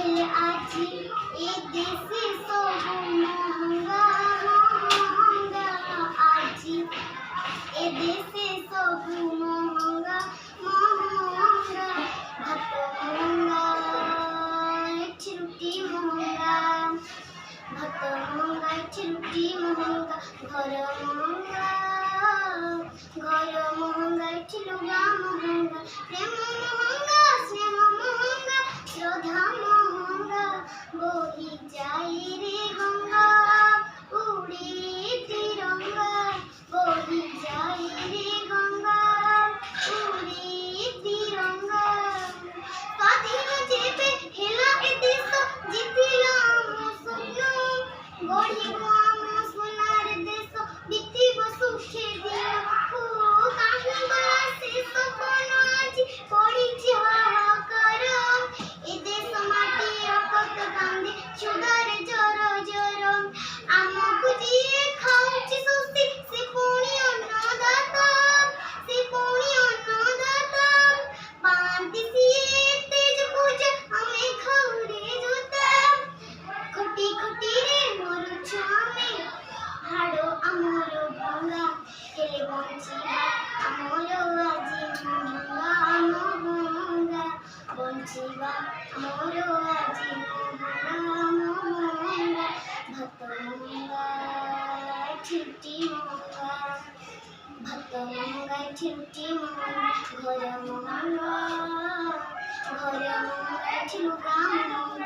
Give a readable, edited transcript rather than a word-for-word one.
ହେଲେ ଆଜି ଏ ଦେଶେ ସବୁ ମହଙ୍ଗା ମହଙ୍ଗା ଆଜି ଏ ଦେଶେ ସବୁ ମହଙ୍ଗା ମହଙ୍ଗା ଭାତ ମହଙ୍ଗା ଏଠି ରୁଟି ମହଙ୍ଗା ଭାତ ମହଙ୍ଗା ଏଠି ରୁଟି ମହଙ୍ଗା ଘର ମହଙ୍ଗା ଏଠି ଲୁଗା ମହଙ୍ଗା ପ୍ରେମ ମହଙ୍ଗା ସ୍ନେହ ମହଙ୍ଗା ଶ୍ରଦ୍ଧା ମହଙ୍ଗା ବୋହି ଯାଇ ରେ ଗଙ୍ଗା ଉଡେ ତିରଙ୍ଗା ବୋହି ଯାଇ ରେ ଗଙ୍ଗା ଉଡେ ତିରଙ୍ଗା ସ୍ୱାଧୀନ ଯେବେ ହେଲା ଏ ଦେଶ ଜିତିଲା ଆମ ସ୍ୱପ୍ନ ଗଢ଼ିବ ଆମ সোনার দেশ বিতিব সুখে দিন কাহি গলা সে সপন আজি পড়িছি হাহাকার এ দেশ মাটি অকত কান্দে সুগারে জোর জোর আমকু জিয়ে খাউছি সুস্তি সে পুଣି ଅନ୍ନଦାତା ପାଆନ୍ତି ସିଏ ତେଜ ପୂଜା ଆମେ ଖାଉରେ ଜୋତା ଖଟି ଖଟିରେ ମରୁଛୁ ଆମେ ହାଡ଼ ଆମର ଭଙ୍ଗା ହେଲେ ବଞ୍ଚିବା ଆମର ଆଜି ମହଙ୍ଗା ମହଙ୍ଗା ବଞ୍ଚିବା ଆମର ଆଜି ମହଙ୍ଗା ମହଙ୍ଗା ଭାତ ମହଙ୍ଗା ଛୁଟି ମହଙ୍ଗା ଭାତ ମହଙ୍ଗା ଏଠି ରୁଟି ମହଙ୍ଗା ଘର ମହଙ୍ଗା ଏଠି ଲୁଗା ମହଙ୍ଗା